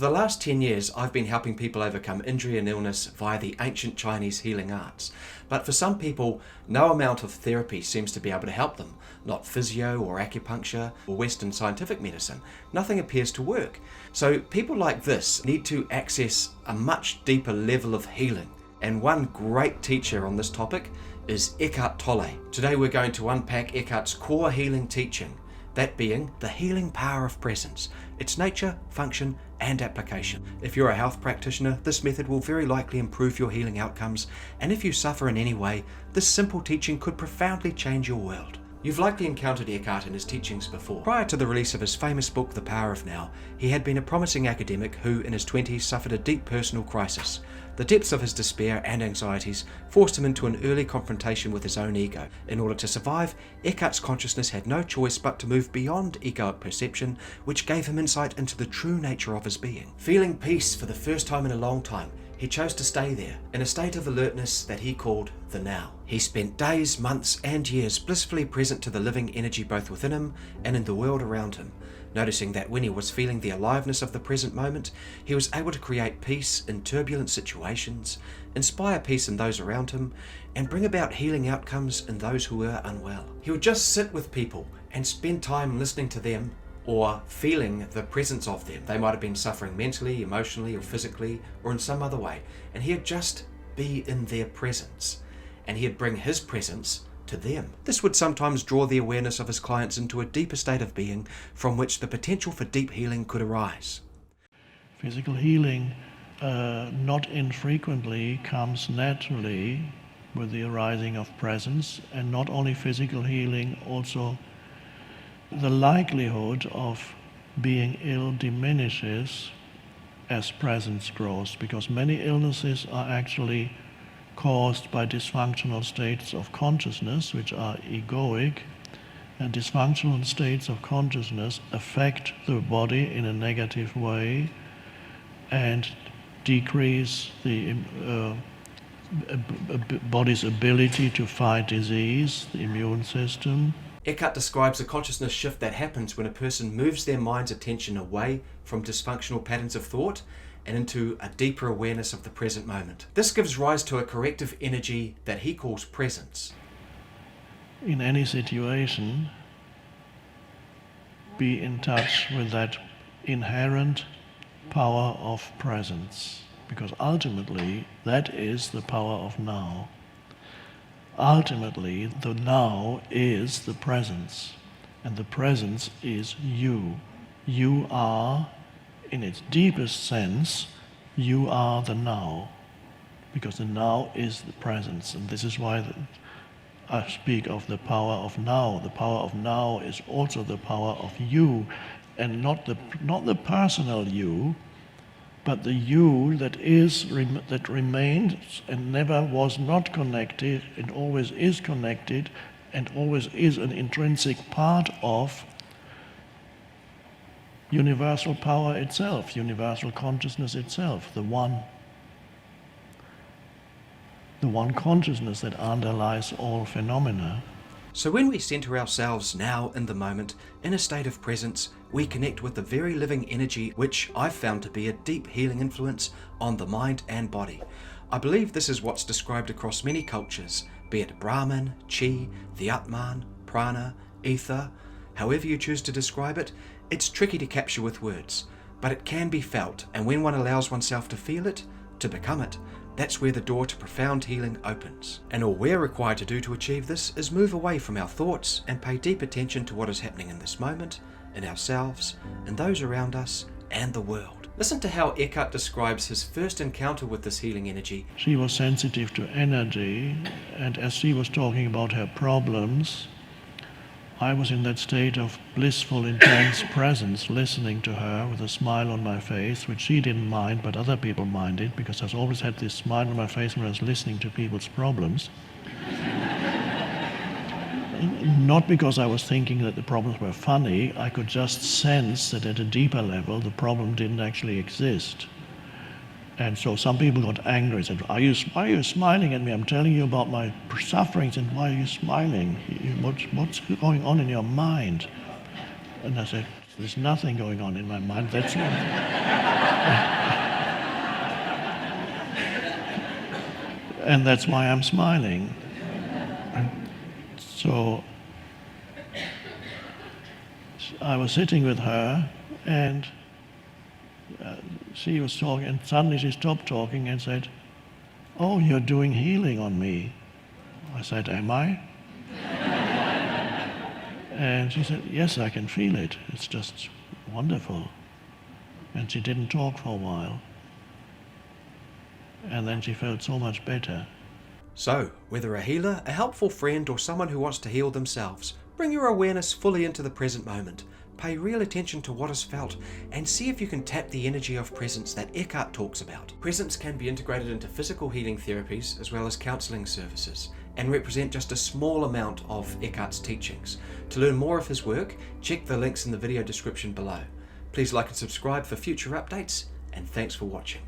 For the last 10 years, I've been helping people overcome injury and illness via the ancient Chinese healing arts. But for some people, no amount of therapy seems to be able to help them. Not physio or acupuncture or Western scientific medicine. Nothing appears to work. So people like this need to access a much deeper level of healing. And one great teacher on this topic is Eckhart Tolle. Today we're going to unpack Eckhart's core healing teaching, that being the healing power of presence, its nature, function, and application. If you're a health practitioner, this method will very likely improve your healing outcomes, and if you suffer in any way, this simple teaching could profoundly change your world. You've likely encountered Eckhart in his teachings before. Prior to the release of his famous book, The Power of Now, he had been a promising academic who, in his 20s, suffered a deep personal crisis. The depths of his despair and anxieties forced him into an early confrontation with his own ego. In order to survive, Eckhart's consciousness had no choice but to move beyond egoic perception, which gave him insight into the true nature of his being. Feeling peace for the first time in a long time, he chose to stay there, in a state of alertness that he called the now. He spent days, months, and years blissfully present to the living energy both within him and in the world around him, noticing that when he was feeling the aliveness of the present moment, he was able to create peace in turbulent situations, inspire peace in those around him, and bring about healing outcomes in those who were unwell. He would just sit with people and spend time listening to them or feeling the presence of them. They might have been suffering mentally, emotionally, or physically, or in some other way, and he'd just be in their presence, and he'd bring his presence to them. This would sometimes draw the awareness of his clients into a deeper state of being from which the potential for deep healing could arise. Physical healing not infrequently comes naturally with the arising of presence, and not only physical healing, also the likelihood of being ill diminishes as presence grows, because many illnesses are actually caused by dysfunctional states of consciousness, which are egoic, and dysfunctional states of consciousness affect the body in a negative way and decrease the body's ability to fight disease, the immune system. Eckhart describes a consciousness shift that happens when a person moves their mind's attention away from dysfunctional patterns of thought and into a deeper awareness of the present moment. This gives rise to a corrective energy that he calls presence. In any situation, be in touch with that inherent power of presence, because ultimately that is the power of now. Ultimately, the now is the presence, and the presence is you. You are, in its deepest sense, you are the now, because the now is the presence, and this is why I speak of the power of now. The power of now is also the power of you, and not the personal you, but the you that remains and never was not connected and always is connected and always is an intrinsic part of universal power itself, universal consciousness itself, the one consciousness that underlies all phenomena. So when we center ourselves now in the moment, in a state of presence, we connect with the very living energy which I've found to be a deep healing influence on the mind and body. I believe this is what's described across many cultures, be it Brahman, Chi, the Atman, Prana, Ether, however you choose to describe it. It's tricky to capture with words, but it can be felt, and when one allows oneself to feel it, to become it, that's where the door to profound healing opens. And all we're required to do to achieve this is move away from our thoughts and pay deep attention to what is happening in this moment, in ourselves, in those around us, and the world. Listen to how Eckhart describes his first encounter with this healing energy. She was sensitive to energy, and as she was talking about her problems, I was in that state of blissful, intense presence, listening to her with a smile on my face, which she didn't mind, but other people minded, because I've always had this smile on my face when I was listening to people's problems. Not because I was thinking that the problems were funny, I could just sense that at a deeper level, the problem didn't actually exist. And so some people got angry and said, why are you smiling at me? I'm telling you about my sufferings, and why are you smiling? What's going on in your mind? And I said, there's nothing going on in my mind. That's And that's why I'm smiling. So I was sitting with her, and she was talking, and suddenly she stopped talking and said, "Oh, you're doing healing on me." I said, "Am I?" And she said, "Yes, I can feel it. It's just wonderful." And she didn't talk for a while. And then she felt so much better. So, whether a healer, a helpful friend, or someone who wants to heal themselves, bring your awareness fully into the present moment. Pay real attention to what is felt and see if you can tap the energy of presence that Eckhart talks about. Presence can be integrated into physical healing therapies as well as counselling services and represent just a small amount of Eckhart's teachings. To learn more of his work, check the links in the video description below. Please like and subscribe for future updates, and thanks for watching.